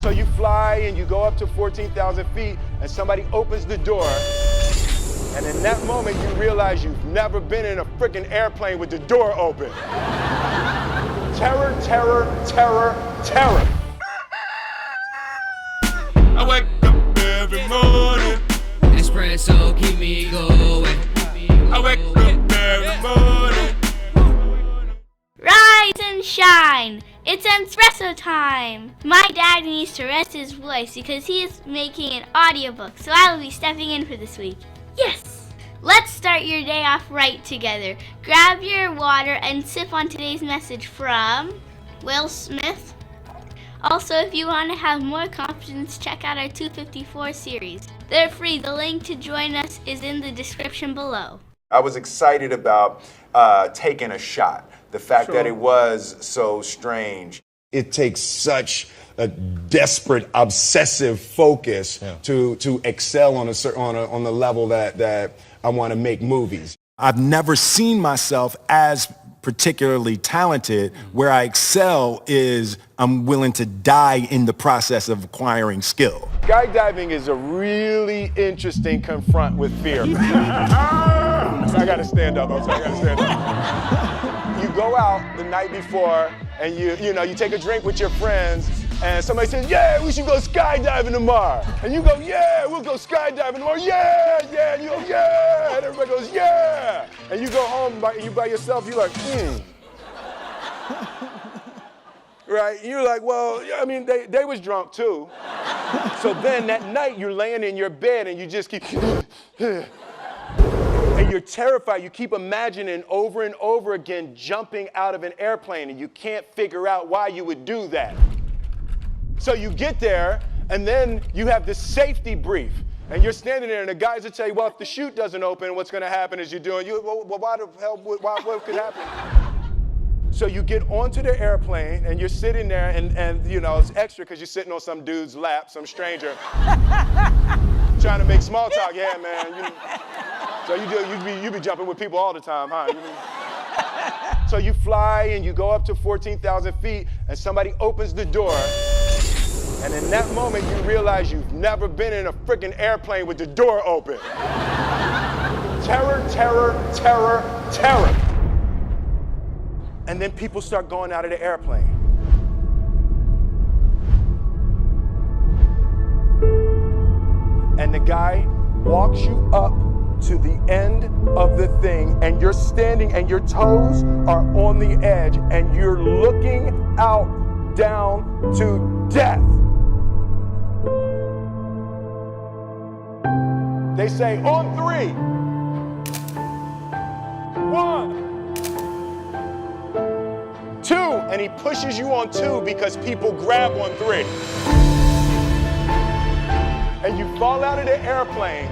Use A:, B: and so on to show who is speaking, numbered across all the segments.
A: So you fly and you go up to 14,000 feet and somebody opens the door. And in that moment, you realize you've never been in a freaking airplane with the door open. Terror, terror, terror, terror.
B: I wake up every morning.
C: Espresso, keep me going.
B: I wake up every morning.
D: Rise and shine! It's Entspresso time! My dad needs to rest his voice because he is making an audiobook, so I will be stepping in for this week. Yes! Let's start your day off right together. Grab your water and sip on today's message from Will Smith. Also, if you want to have more confidence, check out our 254 series. They're free. The link to join us is in the description below.
A: I was excited about taking a shot. The fact that it was so strange. It takes such a desperate, obsessive focus to excel on on the level that I want to make movies.
E: I've never seen myself as particularly talented. Where I excel is I'm willing to die in the process of acquiring skill.
A: Skydiving is a really interesting confront with fear. I gotta stand up. I gotta stand up. You go out the night before and you take a drink with your friends and somebody says, yeah, we should go skydiving tomorrow. And you go, yeah, we'll go skydiving tomorrow. Yeah, yeah. And you go, yeah. And everybody goes, yeah. And you go home you by yourself, you're like, Right? You're like, well, I mean, they was drunk too. So then that night you're laying in your bed and you just keep, and you're terrified. You keep imagining over and over again jumping out of an airplane and you can't figure out why you would do that. So you get there and then you have this safety brief and you're standing there and the guys will tell you, well, if the chute doesn't open, what's going to happen is well, why the hell, what could happen? So you get onto the airplane and you're sitting there and it's extra because you're sitting on some dude's lap, some stranger, trying to make small talk. Yeah, man. So you be jumping with people all the time, huh? So you fly and you go up to 14,000 feet and somebody opens the door. And in that moment, you realize you've never been in a freaking airplane with the door open. Terror, terror, terror, terror. And then people start going out of the airplane. And the guy walks you up to the end of the thing, and you're standing and your toes are on the edge, and you're looking out down to death. They say, on 3. 1, 2, and he pushes you on 2 because people grab on 3. And you fall out of the airplane,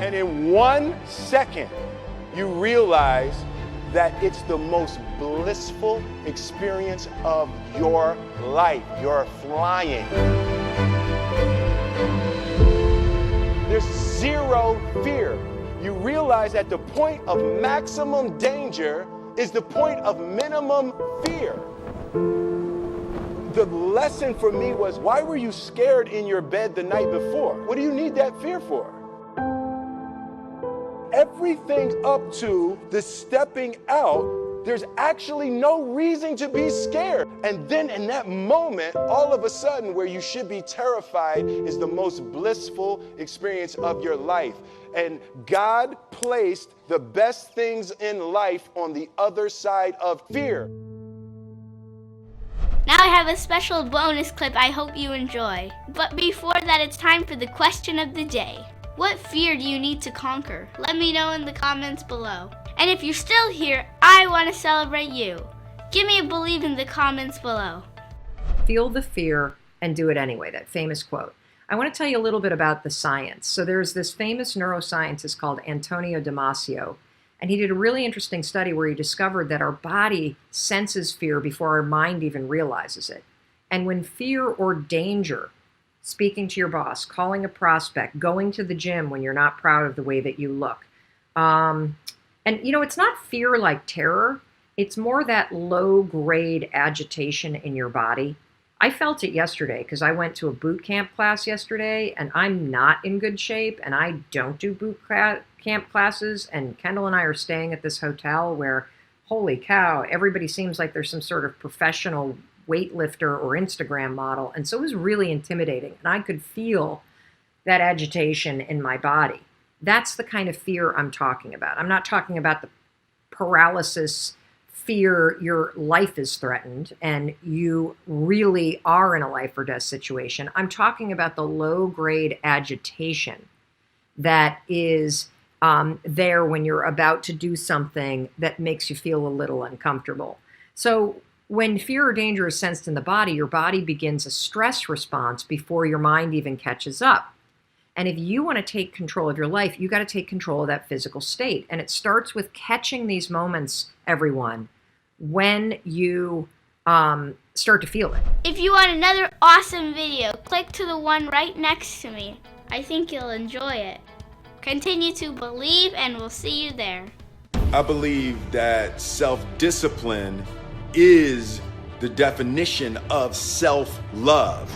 A: and in 1 second, you realize that it's the most blissful experience of your life. You're flying. There's zero fear. You realize that the point of maximum danger is the point of minimum fear. The lesson for me was, why were you scared in your bed the night before? What do you need that fear for? Everything up to the stepping out, there's actually no reason to be scared. And then in that moment, all of a sudden, where you should be terrified is the most blissful experience of your life. And God placed the best things in life on the other side of fear.
D: Now I have a special bonus clip I hope you enjoy. But before that, it's time for the question of the day. What fear do you need to conquer? Let me know in the comments below. And if you're still here, I want to celebrate you. Give me a believe in the comments below.
F: Feel the fear and do it anyway, that famous quote. I want to tell you a little bit about the science. So there's this famous neuroscientist called Antonio Damasio, and he did a really interesting study where he discovered that our body senses fear before our mind even realizes it. And when fear or danger, speaking to your boss, calling a prospect, going to the gym when you're not proud of the way that you look, it's not fear like terror. It's more that low-grade agitation in your body. I felt it yesterday because I went to a boot camp class yesterday and I'm not in good shape and I don't do boot camp classes. And Kendall and I are staying at this hotel where, holy cow, everybody seems like there's some sort of professional weightlifter or Instagram model. And so it was really intimidating. And I could feel that agitation in my body. That's the kind of fear I'm talking about. I'm not talking about the paralysis fear your life is threatened and you really are in a life or death situation. I'm talking about the low-grade agitation that is there when you're about to do something that makes you feel a little uncomfortable. So when fear or danger is sensed in the body, your body begins a stress response before your mind even catches up. And if you want to take control of your life, you got to take control of that physical state. And it starts with catching these moments, everyone, when you start to feel it.
D: If you want another awesome video, click to the one right next to me. I think you'll enjoy it. Continue to believe and we'll see you there.
E: I believe that self-discipline is the definition of self-love.